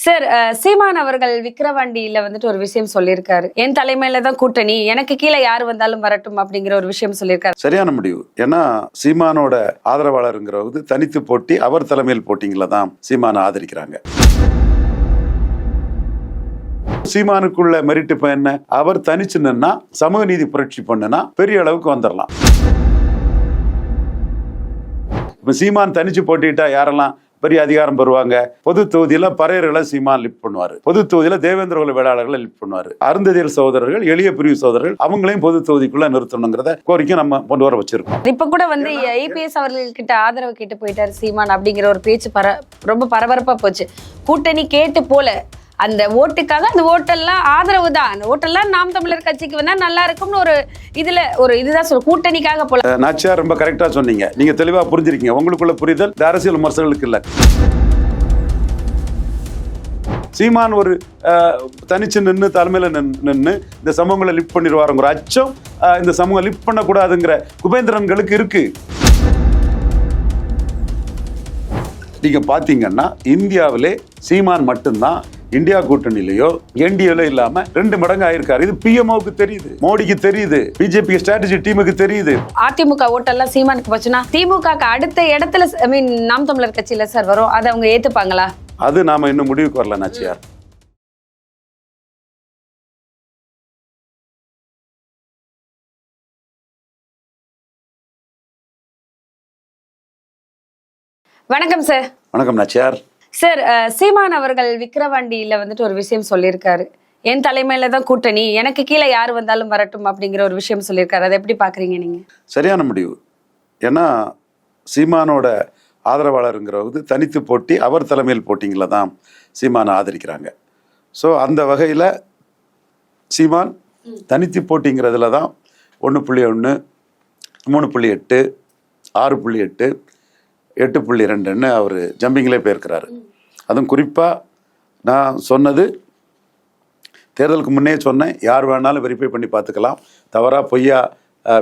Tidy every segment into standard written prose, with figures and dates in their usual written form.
Sir, சீமான் அவர்கள் விக்கிரவாண்டியில வந்துட்டு ஒரு விஷயம் சொல்லியிருக்காரு. என் தலைமையில தான் கூட்டணி, எனக்கு கீழே யாரு வந்தாலும் வரட்டும் அப்படிங்கிற ஒரு விஷயம் சொல்லியிருக்காரு. சரியான முடிவு. ஏன்னா சீமானோட ஆதரவாளருங்கிறது தனித்து போட்டி, அவர் தலைமையில் போட்டிங்கள தான் சீமானை ஆதரிக்கிறாங்க. சீமானுக்குள்ள மெரிட் இப்ப என்ன? அவர் தனிச்சு நின்னா சமூக நீதி புரட்சி பண்ணுனா பெரிய அளவுக்கு வந்துடலாம். இப்ப சீமான் தனிச்சு போட்டிட்டா யாரெல்லாம் பெரிய அதிகாரம் பெறுவாங்க? பொது தொகுதியில பறையர்களை சீமான் லிப்ட் பண்ணுவாரு, பொது தொகுதியில தேவேந்திர குல வேளாளர்களை லிப்ட் பண்ணுவாரு, அருந்ததியல் சகோதரர்கள், எளிய பிரிவு சகோதரர்கள் அவங்களையும் பொது தொகுதிக்குள்ள நிறுத்தணுங்கிறத கோரிக்கை நம்ம கொண்டு வர வச்சிருக்கோம். இப்ப கூட வந்து ஐபிஎஸ் அவர்கள்கிட்ட ஆதரவு கேட்டு போயிட்டாரு சீமான் அப்படிங்கிற ஒரு பேச்சு ரொம்ப பரபரப்பா போச்சு. கூட்டணி கேட்டு போல அந்த ஓட்டுக்காக அந்த ஓட்டெல்லாம் ஆதரவு தான், அந்த ஓட்டெல்லாம் நாம் தமிழர் கட்சிக்கு வந்தா நல்லா இருக்கும்னு இதுதான் சொல்ல கூட்டணிக்காக போல. நாச்சியார் ரொம்ப கரெக்டா சொன்னீங்க, நீங்க தெளிவா புரிஞ்சிருக்கீங்க. உங்களுக்குள்ள புரிதல் அரசியல் விமர்சகர்களுக்கு இல்ல. சீமான் ஒரு தனிச்சு நின்று தலைமையில நின்று இந்த சமூகங்களை லிஃப்ட் பண்ணிடுவாருங்கிற அச்சம் இந்த சமூகம் லிஃப்ட் பண்ணக்கூடாதுங்கிற குபேந்திரன்களுக்கு இருக்கு. நீங்க பாத்தீங்கன்னா இந்தியாவிலே சீமான் மட்டும்தான் இந்தியா கூட்டணியிலயோ என்டிஏல இல்லாம 2 மடங்கு ஆயிருக்காரு. இது பிஎம்ஓக்கு தெரியுது, மோடிக்கு தெரியுது, பிஜேபி ஸ்ட்ராட்டஜி டீமுக்கு தெரியுது. அதிமுக ஓட்டெல்லாம் சீமானுக்கு போச்சுன்னா திமுக அடுத்த இடத்துல நாம் தமிழர் கட்சியில சார் வரும், அதை அவங்க ஏத்துப்பாங்களா? அது நாம இன்னும் முடிவுக்கு வரல நாச்சியார். வணக்கம் சார். வணக்கம் நாச்சியார். சார், சீமான் அவர்கள் விக்கிரவாண்டியில வந்துட்டு ஒரு விஷயம் சொல்லியிருக்காரு. என் தலைமையில தான் கூட்டணி, எனக்கு கீழே யாரு வந்தாலும் வரட்டும் அப்படிங்கிற ஒரு விஷயம் சொல்லியிருக்காரு. அதை எப்படி பாக்குறீங்க நீங்க? சரியான முடிவு. ஏன்னா சீமானோட ஆதரவாளருங்கிறது தனித்து போட்டி, அவர் தலைமையில் போட்டிங்கள தான் சீமானை ஆதரிக்கிறாங்க. ஸோ அந்த வகையில் சீமான் தனித்து போட்டிங்கிறதுல தான் 1.1, 3.8, 6.8, 8.2ன்னு அவர் ஜம்பிங்லேயே போயிருக்கிறாரு. அதுவும் குறிப்பாக நான் சொன்னது தேர்தலுக்கு முன்னே சொன்னேன், யார் வேணாலும் வெரிஃபை பண்ணி பார்த்துக்கலாம், தவறாக பொய்யா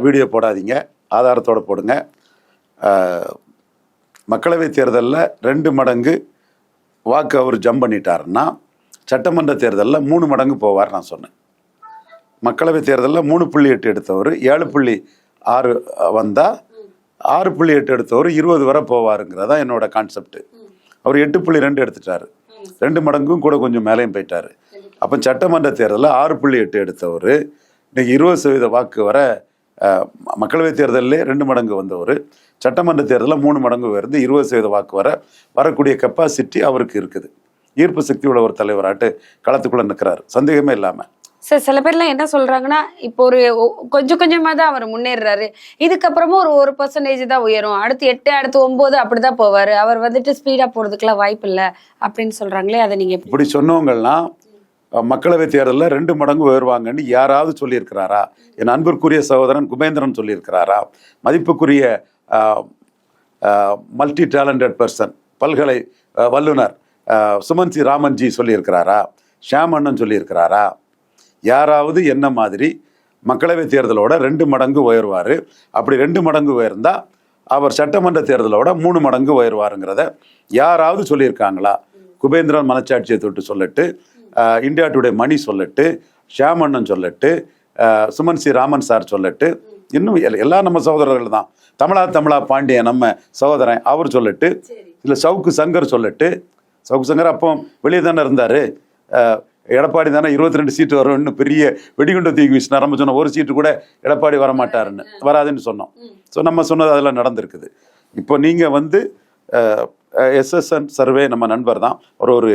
வீடியோ போடாதீங்க, ஆதாரத்தோடு போடுங்க. மக்களவை தேர்தலில் 2 மடங்கு வாக்கு அவர் ஜம்ப் பண்ணிட்டாருன்னா சட்டமன்ற தேர்தலில் 3 மடங்கு போவார் நான் சொன்னேன். மக்களவை தேர்தலில் 3.8 எடுத்தவர் 7.6 வந்தால் 6.8 எடுத்தவர் 20 வரை போவாருங்கிறதா என்னோட கான்செப்ட். அவர் 8.2 எடுத்துட்டாரு, 2 மடங்கும் கூட கொஞ்சம் மேலேயும் போயிட்டாரு. அப்போ சட்டமன்ற தேர்தலில் 6.8 எடுத்தவர் இன்னைக்கு 20% வாக்கு வர, மக்களவை தேர்தலில் 2 மடங்கு வந்தவர் சட்டமன்ற தேர்தலில் 3 மடங்கு உயர்ந்து 20% வாக்கு வரக்கூடிய கெப்பாசிட்டி அவருக்கு இருக்குது. ஈர்ப்பு சக்தி உள்ள ஒரு தலைவராட்டு களத்துக்குள்ள நிற்கிறார், சந்தேகமே இல்லாமல். சார், சில பேர்லாம் என்ன சொல்றாங்கன்னா, இப்போ ஒரு கொஞ்சம் கொஞ்சமா தான் அவர் முன்னேறாரு, இதுக்கப்புறமும் ஒரு 1% தான் உயரும், அடுத்து 8, அடுத்து 9 அப்படிதான் போவாரு, அவர் வந்துட்டு ஸ்பீடா போறதுக்குலாம் வாய்ப்பு இல்லை அப்படின்னு சொல்றாங்களே, அதை நீங்க இப்படி சொன்னவங்கலாம் மக்களவை தேர்தலில் 2 மடங்கு உயர்வாங்கன்னு யாராவது சொல்லியிருக்கிறாரா? என் அன்பிற்குரிய சகோதரன் குபேந்திரன் சொல்லியிருக்கிறாரா? மதிப்புக்குரிய மல்டி டேலண்டட் பர்சன், பல்கலை வல்லுனர் சுமன் சி ராமன்ஜி சொல்லியிருக்கிறாரா? ஷியாம் அண்ணன் சொல்லியிருக்கிறாரா? யாராவது என்ன மாதிரி மக்களவை தேர்தலோட 2 மடங்கு உயர்வார், அப்படி 2 மடங்கு உயர்ந்தா அவர் சட்டமன்ற தேர்தலோட 3 மடங்கு உயர்வாருங்கிறத யாராவது சொல்லியிருக்காங்களா? குபேந்திரன் மனச்சாட்சியை தொட்டு சொல்லட்டு, இந்தியா டுடே மணி சொல்லட்டு, ஷியாம் அண்ணன் சொல்லட்டு, சுமன் சி ராமன் சார் சொல்லட்டு, இன்னும் எல்லாம் நம்ம சகோதரர்கள் தான். தமிழா பாண்டியன் நம்ம சகோதரன் அவர் சொல்லட்டு, இல்லை சவுக்கு சங்கர் சொல்லட்டு. சவுக்கு சங்கர் அப்போ வெளியே தானே இருந்தார். எடப்பாடி தானே 22 சீட்டு வரும்னு பெரிய வெடிகுண்ட தூக்கி வீசினார். நம்ம சொன்ன ஒரு சீட்டு கூட எடப்பாடி வரமாட்டாருன்னு, வராதுன்னு சொன்னோம். ஸோ நம்ம சொன்னது அதெல்லாம் நடந்திருக்குது. இப்போ நீங்கள் வந்து எஸ்எஸ்என் சர்வே நம்ம நண்பர் தான், ஒரு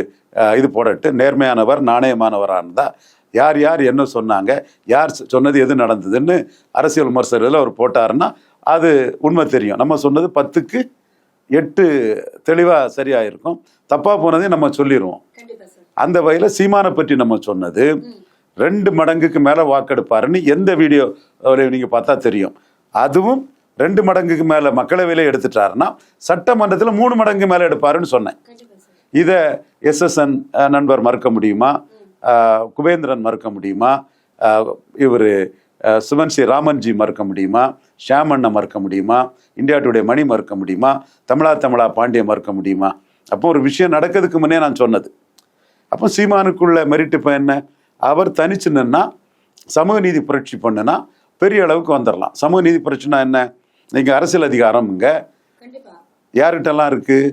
இது போடட்டு, நேர்மையானவர் நாணயமானவரானதா, யார் யார் என்ன சொன்னாங்க, யார் சொன்னது எது நடந்ததுன்னு அரசியல் விமர்சகர்கள் அவர் போட்டாருன்னா அது உண்மை தெரியும். நம்ம சொன்னது 10க்கு 8 தெளிவாக சரியாக இருக்கும், தப்பாக போனதே நம்ம சொல்லிடுவோம். அந்த வகையில் சீமானை பற்றி நம்ம சொன்னது 2 மடங்குக்கு மேலே வாக்கெடுப்பாருன்னு எந்த வீடியோ நீங்கள் பார்த்தா தெரியும். அதுவும் 2 மடங்குக்கு மேலே மக்களவையிலே எடுத்துட்டாருன்னா சட்டமன்றத்தில் 3 மடங்கு மேலே எடுப்பாருன்னு சொன்னேன். இதை எஸ்எஸ்என் நண்பர் மறுக்க முடியுமா? குபேந்திரன் மறுக்க முடியுமா? இவர் சுமன் சி ராமன்ஜி மறுக்க முடியுமா? ஷியாம் அண்ணன் மறுக்க முடியுமா? இந்தியா டுடே மணி மறுக்க முடியுமா? தமிழா பாண்டியன் மறுக்க முடியுமா? அப்போ ஒரு விஷயம் நடக்கிறதுக்கு முன்னே நான் சொன்னது, அப்போ சீமானுக்குள்ள மெரிட் இப்போ என்ன? அவர் தனிச்சு நின்னா சமூக நீதி புரட்சி பண்ணுனா பெரிய அளவுக்கு வந்துடலாம். சமூக நீதி புரட்சினா என்ன? நீங்கள் அரசியல் அதிகாரம் இங்கே யார்கிட்டலாம் இருக்குது?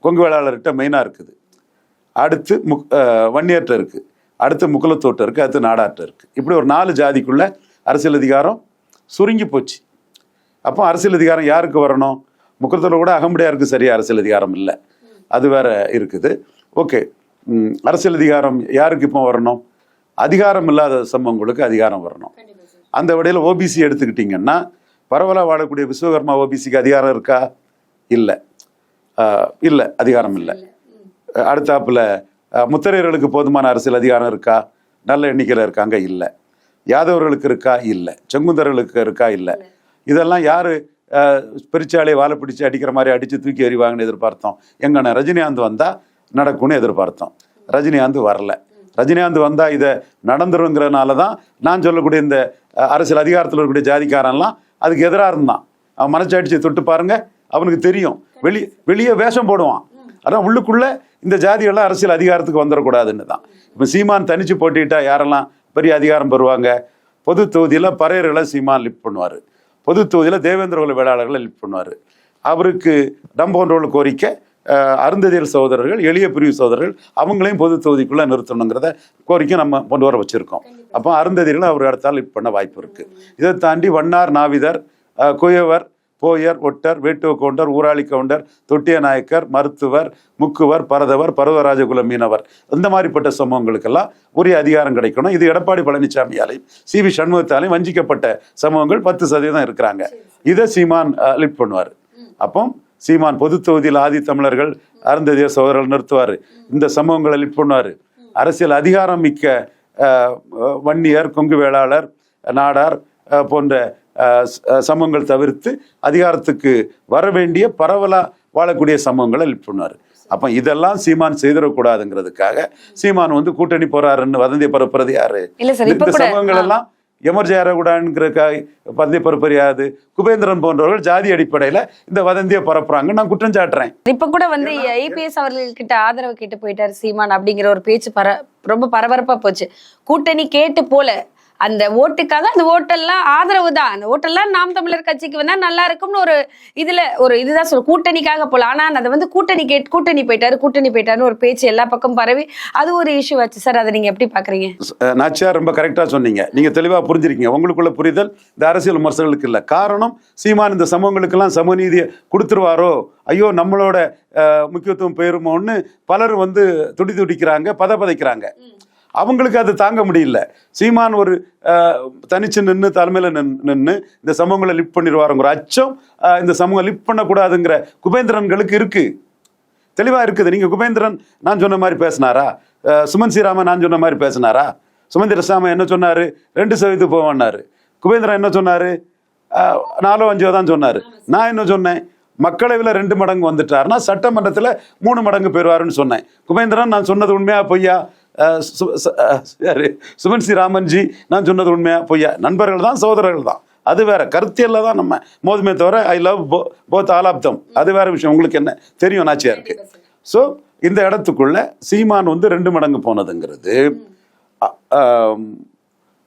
கொங்கு வேளாளர்கிட்ட மெயினாக இருக்குது, அடுத்து வன்னியர்கிட்ட இருக்குது, அடுத்து முக்குலத்தோட்ட இருக்குது, அடுத்து நாடார்கிட்ட இருக்குது. இப்படி ஒரு 4 ஜாதிக்குள்ள அரசியல் அதிகாரம் சுருங்கி போச்சு. அப்போ அரசியல் அதிகாரம் யாருக்கு வரணும்? முக்குலத்தோட கூட அகமுடையாருக்கு சரியா அரசியல் அதிகாரம் இல்லை, அது வேற இருக்குது. ஓகே, அரசியல் அதிகாரம் யாருக்கு இப்போ வரணும்? அதிகாரம் இல்லாத சமூகங்களுக்கு அதிகாரம் வரணும். அந்த வகையில் ஓபிசி எடுத்துக்கிட்டிங்கன்னா பரவலாக வாழக்கூடிய விஸ்வகர்மா ஓபிசிக்கு அதிகாரம் இருக்கா? இல்லை, இல்லை, அதிகாரம் இல்லை. அடுத்தாப்புல முத்தரையர்களுக்கு போதுமான அரசியல் அதிகாரம் இருக்கா? நல்ல எண்ணிக்கையில் இருக்காங்க, இல்லை. யாதவர்களுக்கு இருக்கா? இல்லை. செங்குந்தர்களுக்கு இருக்கா? இல்லை. இதெல்லாம் யார் பெருச்சாலையை வாழை பிடிச்சி அடிக்கிற மாதிரி அடித்து தூக்கி எறிவாங்கன்னு எதிர்பார்த்தோம். எங்கன்னா ரஜினிகாந்த் வந்தால் நடக்கும்னு எதிர்பார்த்தோம். ரஜினிகாந்த் வரல. ரஜினிகாந்த் வந்தால் இதை நடந்துருங்கிறதுனால தான் நான் சொல்லக்கூடிய இந்த அரசியல் அதிகாரத்தில் இருக்கக்கூடிய ஜாதிக்காரன்லாம் அதுக்கு எதிராக இருந்தான். அவன் மனச்சாட்சியை தொட்டு பாருங்க, அவனுக்கு தெரியும். வெளியே வேஷம் போடுவான். அதான் உள்ளுக்குள்ள இந்த ஜாதிகள்லாம் அரசியல் அதிகாரத்துக்கு வந்துடக்கூடாதுன்னு தான். இப்போ சீமான் தனிச்சு போட்டிட்டா யாரெல்லாம் பெரிய அதிகாரம் பெறுவாங்க? பொது தொகுதியில் பறையர்களை சீமான் லிஃப்ட் பண்ணுவார், பொது தொகுதியில் தேவேந்திர குல வேளாளர்களை லிஃப்ட் பண்ணுவார். அவருக்கு டம்போன்றோட கோரிக்கை அருந்ததியர் சகோதரர்கள், எளிய பிரிவு சகோதரர்கள் அவங்களையும் பொது தொகுதிக்குள்ளே நிறுத்தணுங்கிறத கோரிக்கை நம்ம கொண்டு வர வச்சுருக்கோம். அப்போ அருந்ததியர்களை அவர் அடுத்தால் லிஃப்ட் பண்ண வாய்ப்பு இருக்குது. இதை தாண்டி வண்ணார், நாவிதர், குயவர், போயர், ஒட்டர், வேட்டுவ கவுண்டர், ஊராளி கவுண்டர், தொட்டிய நாயக்கர், மருத்துவர், முக்குவர், பரதவர், பருவராஜகுல மீனவர், இந்த மாதிரிப்பட்ட சமூகங்களுக்கெல்லாம் உரிய அதிகாரம் கிடைக்கணும். இது எடப்பாடி பழனிசாமியாலையும் CV சண்முகத்தாலையும் வஞ்சிக்கப்பட்ட சமூகங்கள் 10% இருக்கிறாங்க. இதை சீமான் லிஃப்ட் பண்ணுவார். அப்போ சீமான் பொது தொகுதியில் ஆதி தமிழர்கள், அருந்ததிய சகோதரர்கள் நிறுத்துவார். இந்த சமூகங்களை லிஃப்ட் பண்ணுவார். அரசியல் அதிகாரம் மிக்க வன்னியர், கொங்கு வேளாளர், நாடார் போன்ற சமூகங்கள் தவிர்த்து அதிகாரத்துக்கு வர வேண்டிய பரவலா வாழக்கூடிய சமூகங்களை லிஃப்ட் பண்ணாரு. அப்ப இதெல்லாம் சீமான் செய்திடக்கூடாதுங்கிறதுக்காக சீமான் கூட்டணி போறாருன்னு வதந்தியை பரப்புறது யாரு? இந்த சமூகங்கள் எல்லாம் எமர்ஜி ஆகக்கூடாதுங்கிற வதந்தியை பரப்புறியாது. குபேந்திரன் போன்றவர்கள் ஜாதி அடிப்படையில இந்த வதந்தியை பரப்புறாங்க, நான் குற்றம் சாட்டுறேன். இப்ப கூட ஐபிஎஸ் அவர்கள்கிட்ட ஆதரவு கேட்டு போயிட்டாரு சீமான் அப்படிங்கிற ஒரு பேச்சு ரொம்ப பரபரப்பா போச்சு. கூட்டணி கேட்டு போல அந்த ஓட்டுக்காக, அந்த ஓட்டெல்லாம் ஆதரவு தான், அந்த ஓட்டெல்லாம் நாம் தமிழர் கட்சிக்கு வந்தா நல்லா இருக்கும்னு இதுதான் சொல்ல, கூட்டணிக்காக போல. ஆனா அதை கூட்டணி போயிட்டாருன்னு ஒரு பேச்சு எல்லா பக்கம் பரவி அது ஒரு இஷ்யூ ஆச்சு. சார், அதை நீங்க எப்படி பாக்குறீங்க? நாச்சியார் ரொம்ப கரெக்டா சொன்னீங்க. நீங்க தெளிவா புரிஞ்சிருக்கீங்க. உங்களுக்குள்ள புரிதல் இந்த அரசியல் விமர்சனங்களுக்கு இல்ல. காரணம், சீமான் இந்த சமூகங்களுக்கெல்லாம் சமநீதியை கொடுத்துருவாரோ, ஐயோ நம்மளோட முக்கியத்துவம் போயிருமோன்னு பலர் துடிக்கிறாங்க, பதைக்கிறாங்க. அவங்களுக்கு அது தாங்க முடியல. சீமான் ஒரு தனிச்சு நின்று தலைமையில நின்று இந்த சமூகங்களை லிஃப்ட் பண்ணிடுவாருங்கிற அச்சம் இந்த சமூகம் லிஃப்ட் பண்ணக்கூடாதுங்கிற குபேந்திரன்களுக்கு இருக்கு, தெளிவா இருக்குது. நீங்க குபேந்திரன் நான் சொன்ன மாதிரி பேசினாரா? சுமன் ஸ்ரீராமன் நான் சொன்ன மாதிரி பேசினாரா? சுமந்திர சாமி என்ன சொன்னாரு? 2% போவான்னாரு. குபேந்திரன் என்ன சொன்னாரு? 4-5 தான் சொன்னாரு. நான் என்ன சொன்னேன்? மக்களவையில் 2 மடங்கு வந்துட்டாருன்னா சட்டமன்றத்தில் 3 மடங்கு பெறுவாருன்னு சொன்னேன். குபேந்திரன் நான் சொன்னது உண்மையா பொய்யா? சுமன் ஸ்ரீராமன்ஜி நான் சொன்னது உண்மையா பொய்யா? நண்பர்கள் தான், சகோதரர்கள் தான், அது வேற. கருத்தியல்ல தான் நம்ம மோதுமே தவிர I love both all of them, அது வேற விஷயம். உங்களுக்கு என்ன தெரியும் நாச்சியாருக்கு? ஸோ இந்த இடத்துக்குள்ள சீமான் 2 மடங்கு போனதுங்கிறது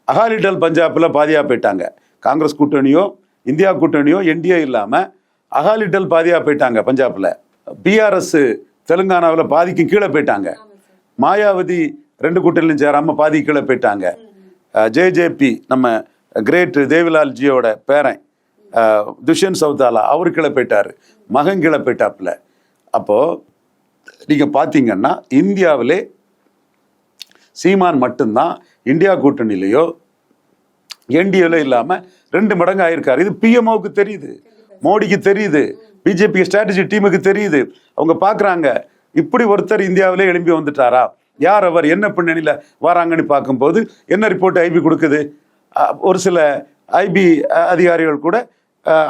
அகாலிடல் பஞ்சாப்ல பாதியா போயிட்டாங்க. காங்கிரஸ் கூட்டணியோ இந்தியா கூட்டணியோ என்டிஏ இல்லாம அகாலிடல் பாதியா போயிட்டாங்க. பஞ்சாப்ல பிஆர்எஸ் தெலுங்கானாவில் பாதிக்கு கீழே போயிட்டாங்க. மாயாவதி 2 கூட்டணியிலும் சேராம பாதி கீழே போயிட்டாங்க. ஜேஜேபி நம்ம கிரேட் தேவிலால் ஜியோட பேரன் துஷ்யந்த் சௌதாலா அவர் கீழே போயிட்டாரு, மகன் கீழே போயிட்டாப்புல. அப்போ நீங்க பாத்தீங்கன்னா இந்தியாவிலே சீமான் மட்டும்தான் இந்தியா கூட்டணியிலையோ என்டிஏல இல்லாம 2 மடங்கு ஆயிருக்காரு. இது பிஎம்ஓக்கு தெரியுது, மோடிக்கு தெரியுது, பிஜேபி ஸ்ட்ராட்டஜி டீமுக்கு தெரியுது. அவங்க பாக்குறாங்க, இப்படி ஒருத்தர் இந்தியாவிலே எழும்பி வந்துட்டாரா, யார் அவர், என்ன பின்னணியில வராங்கன்னு பார்க்கும்போது என்ன ரிப்போர்ட் ஐபி கொடுக்குது? ஒரு சில ஐபி அதிகாரிகள் கூட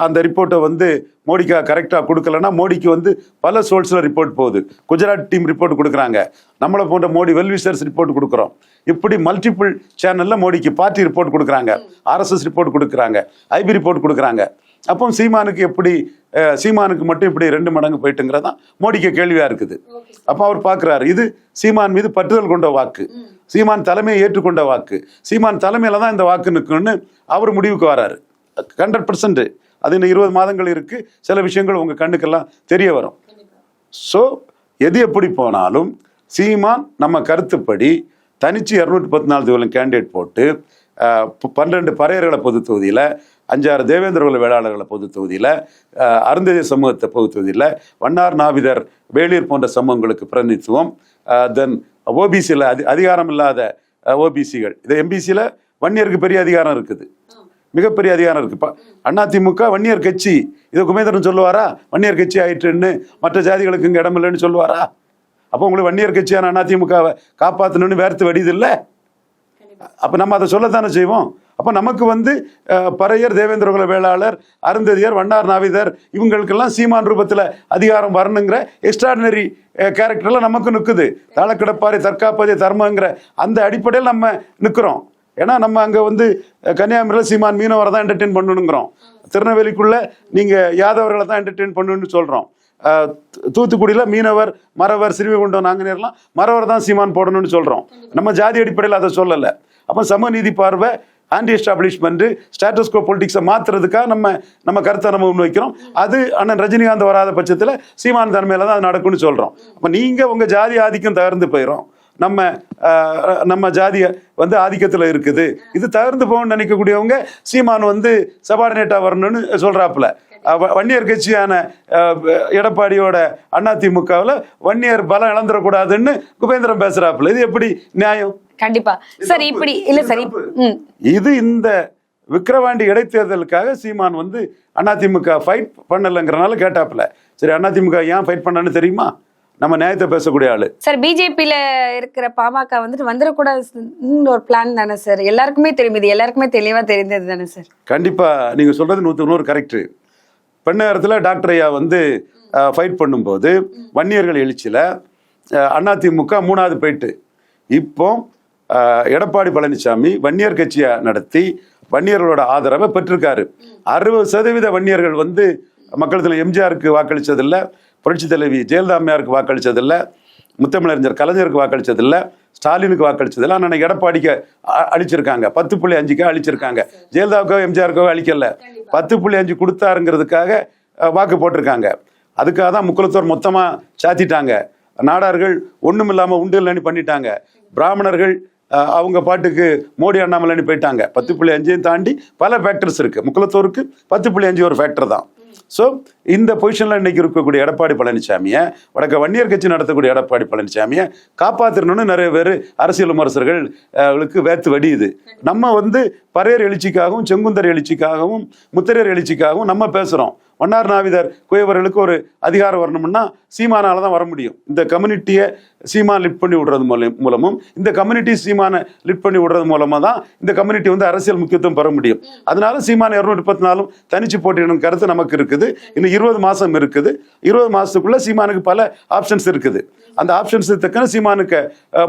அந்த ரிப்போர்ட்டை மோடிக்கா கரெக்டாக கொடுக்கலன்னா மோடிக்கு பல சோர்ஸில் ரிப்போர்ட் போகுது. குஜராத் டீம் ரிப்போர்ட் கொடுக்குறாங்க, நம்மளை போன்ற மோடி வெல்விஷர்ஸ் ரிப்போர்ட் கொடுக்குறோம். இப்படி மல்டிபிள் சேனலில் மோடிக்கு பார்ட்டி ரிப்போர்ட் கொடுக்குறாங்க, RSS ரிப்போர்ட் கொடுக்குறாங்க, ஐபி ரிப்போர்ட் கொடுக்குறாங்க. அப்போ சீமானுக்கு எப்படி சீமானுக்கு மட்டும் இப்படி 2 மடங்கு போயிட்டுங்கிறதான் மோடிக்கு கேள்வியா இருக்குது. அப்போ அவர் பார்க்குறாரு, இது சீமான் மீது பற்றுதல் கொண்ட வாக்கு, சீமான் தலைமையை ஏற்றுக்கொண்ட வாக்கு, சீமான் தலைமையில தான் இந்த வாக்கு நிற்கும்னு அவர் முடிவுக்கு வராரு. 100%. அது இன்னும் 20 மாதங்கள் இருக்கு. சில விஷயங்கள் உங்க கண்ணுக்கெல்லாம் தெரிய வரும். ஸோ எது எப்படி போனாலும் சீமான் நம்ம கருத்துப்படி தனிச்சு 214 தொகுதியில் கேண்டிடேட் போட்டு 12 பறையர்களை பொது தொகுதியில், 5-6 தேவேந்திர குல வேளாளர்களை பொது தொகுதியில், அருந்ததி சமூகத்தை பொது தொகுதியில், வண்ணார் நாவிதர் வேளிர் போன்ற சமூகங்களுக்கு பிரதிநிதித்துவம், தென் ஓபிசியில் அதிகாரம் இல்லாத ஓபிசிகள், இது எம்பிசியில் வன்னியருக்கு பெரிய அதிகாரம் இருக்குது, மிகப்பெரிய அதிகாரம் இருக்கு. அதிமுக வன்னியர் கட்சி, இதை குமேந்திரன் சொல்லுவாரா? வன்னியர் கட்சி ஆயிட்டுன்னு மற்ற ஜாதிகளுக்கு இங்கே இடம் இல்லைன்னு சொல்லுவாரா? அப்போ உங்களுக்கு வன்னியர் கட்சியான அதிமுகவை காப்பாற்றணும்னு வேர்த்து வடிது இல்லை. அப்போ நம்ம அதை சொல்லத்தானே செய்வோம். அப்போ நமக்கு பறையர், தேவேந்திர குல வேளாளர், அருந்ததியர், வண்ணார் நாவிதர் இவங்களுக்கெல்லாம் சீமான் ரூபத்தில் அதிகாரம் வரணுங்கிற எக்ஸ்ட்ராடினரி கேரக்டர்லாம் நமக்கு நிற்குது. தாளக்கிடப்பாரி தற்காப்பதே தர்மங்கிற அந்த அடிப்படையில் நம்ம நிற்கிறோம். ஏன்னா நம்ம அங்கே கன்னியாகுமரியில் சீமான் மீனவரை தான் என்டர்டெயின் பண்ணணுங்கிறோம், திருநெல்வேலிக்குள்ள நீங்கள் யாதவர்களை தான் என்டர்டெயின் பண்ணணும்னு சொல்கிறோம், தூத்துக்குடியில் மீனவர், மறவர், சிறுவைகுண்டம், நாங்குநேர்லாம் மறவர் தான் சீமான் போடணும்னு சொல்கிறோம். நம்ம ஜாதி அடிப்படையில் அதை சொல்லலை. அப்போ சமநீதி பார்வை, ஆன்டி எஸ்டாப்ளிஷ்மெண்ட், ஸ்டேட்டஸ்கோ பொலிட்டிக்ஸை மாற்றுறதுக்காக நம்ம கருத்தை நம்ம முன்வைக்கிறோம். அது அண்ணன் ரஜினிகாந்த் வராத பட்சத்தில் சீமான் தன்மையில தான் அது நடக்கும்னு சொல்கிறோம். அப்போ நீங்கள் உங்கள் ஜாதி ஆதிக்கம் தகர்ந்து போயிடும், நம்ம ஜாதிய ஆதிக்கத்தில் இருக்குது, இது தகர்ந்து போகணும்னு நினைக்கக்கூடியவங்க சீமான் சபார்டினேட்டாக வரணும்னு சொல்கிறாப்புல. வன்னியர் கட்சியான எடப்பாடியோட அதிமுகவில் வன்னியர் பலம் இழந்துடக்கூடாதுன்னு குபேந்திரன் பேசுறாப்புல. இது எப்படி நியாயம்? கண்டிப்பா சார். இப்படி இல்ல சார், இது இந்த விக்கிரவாண்டி இடைத்தேர்தலுக்காக சீமான் அதிமுக ஃபைட் பண்ணலைங்கிறனால கேட்டாப்புல. சரி, அதிமுக ஏன் ஃபைட் பண்ணன்னு தெரியுமா? நம்ம நியாயத்தை பேசக்கூடிய ஆளு சார். பிஜேபியில இருக்கிற பாமக வந்துடக்கூடாது ஒரு பிளான் தானே சார்? எல்லாருக்குமே தெரியும், இது எல்லாருக்குமே தெளிவா தெரிந்தது தானே சார்? கண்டிப்பா நீங்க சொல்றது 100% கரெக்ட். பெண்ணகரத்தில் டாக்டர் ஐயா ஃபைட் பண்ணும்போது வன்னியர்கள் எழுச்சியில் அதிமுக 3வது போயிட்டு, இப்போ எடப்பாடி பழனிசாமி வன்னியர் கட்சியை நடத்தி வன்னியர்களோட ஆதரவை பெற்றிருக்காரு. 60% வன்னியர்கள் மக்களத்தில் எம்ஜிஆருக்கு வாக்களித்ததில்லை, புரட்சி தலைவி ஜெயலலிதா அம்மையாருக்கு வாக்களித்ததில்லை, முத்தமிழறிஞர் கலைஞருக்கு வாக்களித்ததில்லை, ஸ்டாலினுக்கு வாக்களித்ததில்லை. ஆனால் எடப்பாடிக்கு அழிச்சிருக்காங்க, 10.5க்கு அழிச்சிருக்காங்க. ஜெயலலிதாவுக்கோ எம்ஜிஆருக்கோ அழிக்கல, 10.5 கொடுத்தாருங்கிறதுக்காக வாக்கு போட்டிருக்காங்க. அதுக்காக தான் முக்குலத்தோர் மொத்தமாக சாத்திட்டாங்க. நாடார்கள் ஒன்றும் இல்லாமல் உண்டு இல்லைன்னு பண்ணிட்டாங்க. பிராமணர்கள் அவங்க பாட்டுக்கு மோடி அண்ணாமலைன்னு போயிட்டாங்க. 10.5 தாண்டி பல ஃபேக்டர்ஸ் இருக்கு. முக்குலத்தோருக்கு 10.5 ஒரு ஃபேக்டர் தான். ஸோ இந்த பொசிஷனில் இன்னைக்கு இருக்கக்கூடிய எடப்பாடி பழனிசாமியை, வடக்க வன்னியர் கட்சி நடத்தக்கூடிய எடப்பாடி பழனிசாமியை காப்பாற்றணும்னு நிறைய பேர் அரசியல் விமர்சகர்களுக்கு வேத்து வடியுது. நம்ம பறையர் எழுச்சிக்காகவும், செங்குந்தர் எழுச்சிக்காகவும், முத்தரையர் எழுச்சிக்காகவும் நம்ம பேசுகிறோம். வண்ணார் நாவிதர் குயவர்களுக்கு ஒரு அதிகாரம் வரணும்னா சீமானால தான் வர முடியும். இந்த கம்யூனிட்டியை சீமான் லிட் பண்ணி விடுறது மூலமும், இந்த கம்யூனிட்டி சீமானை லிட் பண்ணி விடுறது மூலமாக தான் இந்த கம்யூனிட்டி அரசியல் முக்கியத்துவம் பெற முடியும். அதனால சீமான் 214 தனிச்சு போட்டியிடும் கருத்து நமக்கு இருக்குது. இன்னும் 20 மாதம் இருக்குது. 20 மாதத்துக்குள்ள சீமானுக்கு பல ஆப்ஷன்ஸ் இருக்குது. அந்த ஆப்ஷன்ஸ் தக்கன சீமானுக்கு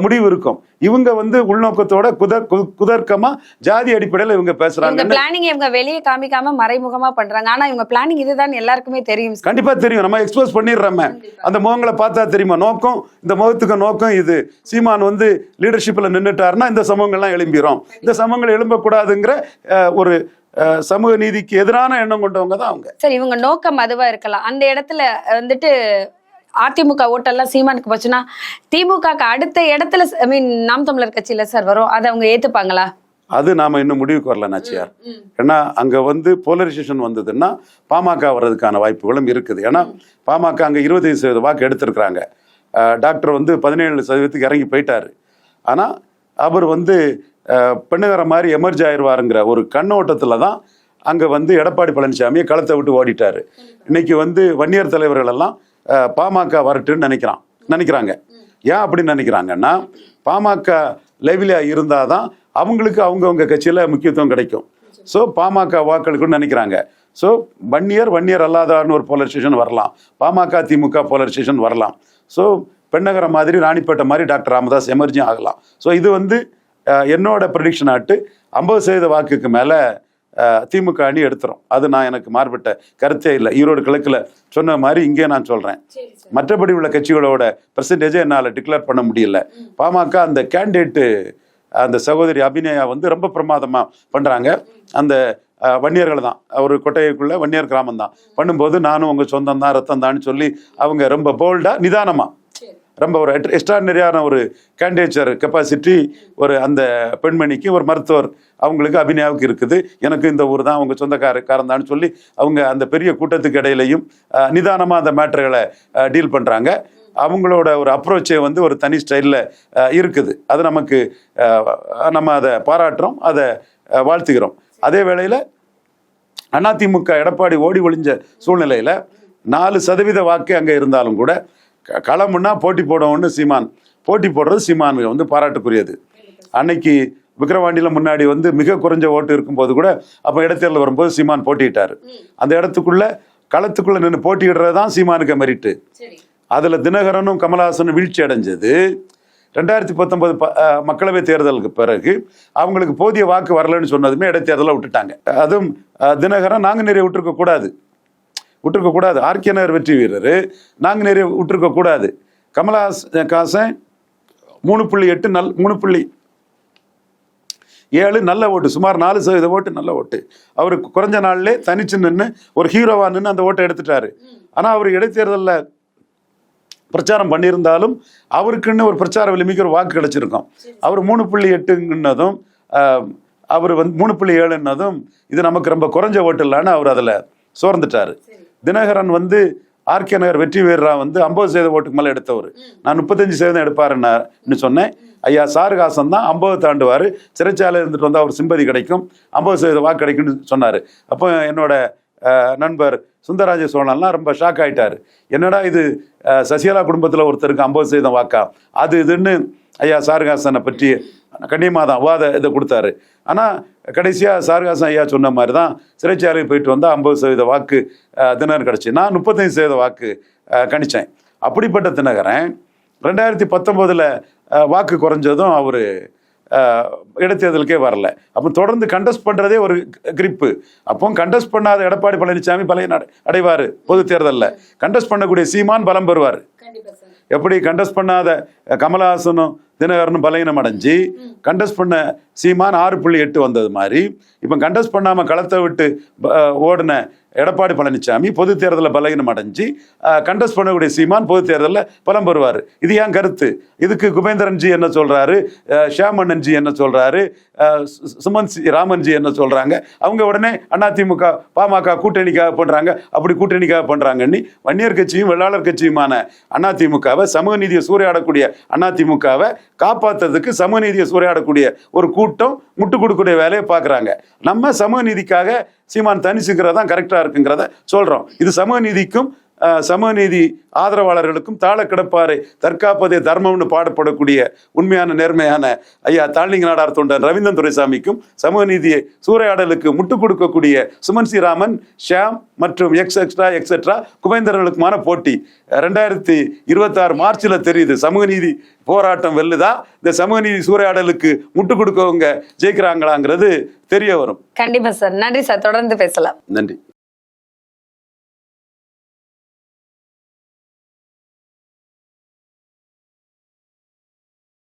முடிவு இருக்கும். இவங்க உள்நோக்கத்தோட குதர்க்கமா ஜாதி அடிப்படையில் இவங்க பேசுறாங்க. பிளானிங் இவங்க வெளியே காமிக்காம மறைமுகமா பண்றாங்க. ஆனா இவங்க பிளானிங் இதுதான் எல்லாருக்குமே தெரியும். கண்டிப்பா தெரியும். நம்ம எக்ஸ்போஸ் பண்ணிடுறோம். அந்த முகங்களை பார்த்தா தெரியுமா? நோக்கம், இந்த முகத்துக்கு நோக்கம் இது. சீமான் லீடர்ஷிப்ல நின்றுட்டாருன்னா இந்த சமூகங்கள்லாம் எழும்பிடும். இந்த சமூகங்கள் எழும்பக்கூடாதுங்கிற ஒரு சமூக நீதிக்கு எதிரான எண்ணம் கொண்டவங்க தான் அவங்க. சரி, இவங்க நோக்கம் அதுவா இருக்கலாம். அந்த இடத்துல அதிமுக ஓட்டெல்லாம் சீமானுக்கு போச்சுன்னா திமுக அடுத்த இடத்துல நாம் தமிழர் கட்சியில சார் வரும். அதை அவங்க ஏத்துப்பாங்களா? அது நாம இன்னும் முடிவுக்கு வரல நாச்சியார். ஏன்னா அங்க போலரைசேஷன் வந்ததுன்னா பாமக வர்றதுக்கான வாய்ப்புகளும் இருக்குது. ஏன்னா பாமக அங்க 25% வாக்கு எடுத்திருக்கிறாங்க. டாக்டர் 17% இறங்கி போயிட்டாரு. ஆனா அவர் பெண்ணுகிற மாதிரி எமர்ஜி ஆயிடுவாருங்கிற ஒரு கண்ணோட்டத்துல தான் அங்க எடப்பாடி பழனிசாமியை களத்தை விட்டு ஓடிட்டாரு. இன்னைக்கு வன்னியர் தலைவர்கள் எல்லாம் பாமக வரட்டுன்னு நினைக்கிறாங்க. ஏன் அப்படின்னு நினைக்கிறாங்கன்னா, பாமக லைவ்லியா இருந்தாதான் அவங்களுக்கு அவங்கவுங்க கட்சியில முக்கியத்துவம் கிடைக்கும். ஸோ பாமக வாக்களுக்குன்னு நினைக்கிறாங்க. ஸோ வன்னியர் அல்லாதார்னு ஒரு போலரைசேஷன் வரலாம், பாமக திமுக போலரைசேஷன் வரலாம். ஸோ பெண்ணகர மாதிரி, ராணிப்பேட்டை மாதிரி டாக்டர் ராமதாஸ் எமர்ஜியும் ஆகலாம். ஸோ இது என்னோட ப்ரெடிக்ஷன் ஆட்டு 50% வாக்குக்கு மேலே திமுக அணி எடுத்துரும். அது நான் எனக்கு மாறுபட்ட கருத்தே இல்லை. ஈரோடு கிழக்குல சொன்ன மாதிரி இங்கே நான் சொல்றேன். மற்றபடி உள்ள கட்சிகளோட பெர்சன்டேஜை என்னால் டிக்ளேர் பண்ண முடியல. பாமக அந்த கேண்டிடேட்டு அந்த சகோதரி அபிநயா வந்து ரொம்ப பிரமாதமா பண்றாங்க. அந்த வன்னியர்கள் தான், ஒரு கொட்டைக்குள்ள வன்னியர் கிராமம் தான் பண்ணும்போது நானும் உங்க சொந்தம் தான் ரத்தம் தான் சொல்லி அவங்க ரொம்ப போல்டா நிதானமா ரொம்ப ஒரு எக்ஸ்ட்ராடினரியான ஒரு கேண்டிடேச்சர் கெப்பாசிட்டி ஒரு அந்த பெண்மணிக்கு, ஒரு மருத்துவர் அவங்களுக்கு அபிநயாவுக்கு இருக்குது. எனக்கு இந்த ஊர் தான் அவங்க சொந்தக்காரன் தான் சொல்லி அவங்க அந்த பெரிய கூட்டத்துக்கு இடையிலையும் நிதானமாக அந்த மேட்டர்களை டீல் பண்ணுறாங்க. அவங்களோட ஒரு அப்ரோச்சே வந்து ஒரு தனி ஸ்டைலில் இருக்குது. அது நமக்கு நம்ம அதை பாராட்டுறோம், அதை வாழ்த்துகிறோம். அதே வேளையில் அதிமுக எடப்பாடி ஓடி ஒளிஞ்ச சூழ்நிலையில் 4% வாக்கு அங்கே இருந்தாலும் கூட களம்னா போட்டி போடணும்னு சீமான் போட்டி போடுறது சீமான் வந்து பாராட்டுக்குரியது. அன்னைக்கு விக்கிரவாண்டியில் முன்னாடி வந்து மிக குறைஞ்ச ஓட்டு இருக்கும்போது கூட அப்போ இடைத்தேர்தல் வரும்போது சீமான் போட்டியிட்டார். அந்த இடத்துக்குள்ள களத்துக்குள்ள நின்று போட்டியிடுறது தான் சீமானுக்கு மெரிட்டு. அதில் தினகரனும் கமலஹாசனும் வீழ்ச்சி அடைஞ்சது 2019 மக்களவை தேர்தலுக்கு பிறகு அவங்களுக்கு போதிய வாக்கு வரலன்னு சொன்னதுமே இடைத்தேர்தலை விட்டுட்டாங்க. அதுவும் தினகரன் நாங்குநேரியை விட்டுருக்க கூடாது. ஆர்கே நகர் வெற்றி வீரர் நாங்குநேரியை விட்டுருக்க கூடாது. கமலஹாசன் 3.8 3.7 நல்ல ஓட்டு, சுமார் 4% ஓட்டு நல்ல ஓட்டு. அவர் குறைஞ்ச நாள்லே தனிச்சு நின்று ஒரு ஹீரோவா நின்று அந்த ஓட்டை எடுத்துட்டாரு. ஆனால் அவர் இடைத்தேர்தலில் பிரச்சாரம் பண்ணியிருந்தாலும் அவருக்குன்னு ஒரு பிரச்சார வலிமைக்கு ஒரு வாக்கு கிடைச்சிருக்கும். அவர் 3.8ன்னதும் அவர் வந்து 3.7ன்னதும் இது நமக்கு ரொம்ப குறைஞ்ச ஓட்டு இல்லைன்னு அவர் அதில் சோர்ந்துட்டாரு. தினகரன் வந்து ஆர்கே நகர் வெற்றி வீரரா வந்து 50% ஓட்டுக்கு மேலே எடுத்தவர். நான் 35% எடுப்பாருன்னு சொன்னேன். ஐயா சாருகாசன் தான் 50 தாண்டுவார், சிறைச்சாலை இருந்துட்டு வந்தால் அவர் சிம்பதி கிடைக்கும், 50% வாக்கு கிடைக்கும்னு சொன்னார். அப்போ என்னோட நண்பர் சுந்தரராஜ சோழன்லாம் ரொம்ப ஷாக் ஆகிட்டார். என்னடா இது சசிகலா குடும்பத்தில் ஒருத்தருக்கு 50% வாக்கா, அது இதுன்னு ஐயா சாருகாசனை பற்றி கண்ணியமாக தான் வாத இதை கொடுத்தாரு. ஆனால் கடைசியாக சாருகாசன் ஐயா சொன்ன மாதிரி தான் சிறைச்சாலைக்கு போயிட்டு வந்தால் 50% வாக்கு தினகரன் கிடச்சி. நான் 35% வாக்கு கணிச்சேன். அப்படிப்பட்ட தினகரன் 2019 வாக்கு குறைஞ்சதும் அவர் இடைத்தேர்தலுக்கே வரல. அப்போ தொடர்ந்து கண்டெஸ்ட் பண்ணுறதே ஒரு கிரிப்பு. அப்போ கண்டெஸ்ட் பண்ணாத எடப்பாடி பழனிசாமி பலன் அடைவார். பொது தேர்தலில் கண்டெஸ்ட் பண்ணக்கூடிய சீமான் பலம் பெறுவார். எப்படி கண்டெஸ்ட் பண்ணாத கமலஹாசனும் தினகரனும் பலகீனம் அடைஞ்சு கண்டெஸ்ட் பண்ண சீமான் 6.8 வந்தது மாதிரி இப்போ கண்டெஸ்ட் பண்ணாமல் களத்தை விட்டு ஓடின எடப்பாடி பழனிசாமி பொது தேர்தலில் பலகீனம் அடைஞ்சு கண்டெஸ்ட் பண்ணக்கூடிய சீமான் பொது தேர்தலில் பலம் பெறுவார். இது ஏன் கருத்து? இதுக்கு குபேந்திரன்ஜி என்ன சொல்றாரு, ஷியாமண்ணன்ஜி என்ன சொல்றாரு, சுமன் ராமன்ஜி என்ன சொல்றாங்க? அவங்க உடனே அதிமுக பாமக கூட்டணிக்காக பண்றாங்க, அப்படி கூட்டணிக்காக பண்றாங்கன்னு வன்னியர் கட்சியும் வெள்ளாளர் கட்சியுமான அதிமுகவை, சமூக நீதியை சூறையாடக்கூடிய அதிமுகவை காப்பாற்றுறதுக்கு சமூக நீதியை சூறையாடக்கூடிய ஒரு கூட்டம் முட்டு கொடுக்கக்கூடிய வேலையை பார்க்குறாங்க. நம்ம சமூக நீதிக்காக சீமான் தனிச்சுக்கிறதா கரெக்டாக இருக்குங்கிறத சொல்கிறோம். இது சமூக நீதிக்கும் சமூக நீதி ஆதரவாளர்களுக்கும் தாழ கிடப்பாரை தற்காப்பதே தர்மம்னு பாடப்படக்கூடிய உண்மையான நேர்மையான ஐயா தாழ்நிங்க நாடார் தொண்டன் ரவீந்திரன் துரைசாமிக்கும் சமூக நீதியை சூறையாடலுக்கு முட்டு கொடுக்கக்கூடிய சுமன் ராமன், ஷியாம் மற்றும் எக்ஸெட்ரா குபேந்திரர்களுக்குமான போட்டி 2026 மார்ச்சில் தெரியுது. சமூக நீதி போராட்டம் வெல்லுதா, இந்த சமூக நீதி சூறையாடலுக்கு முட்டு கொடுக்கவங்க ஜெயிக்கிறாங்களாங்கிறது தெரிய வரும். கண்டிப்பா சார். நன்றி சார். தொடர்ந்து பேசலாம். நன்றி.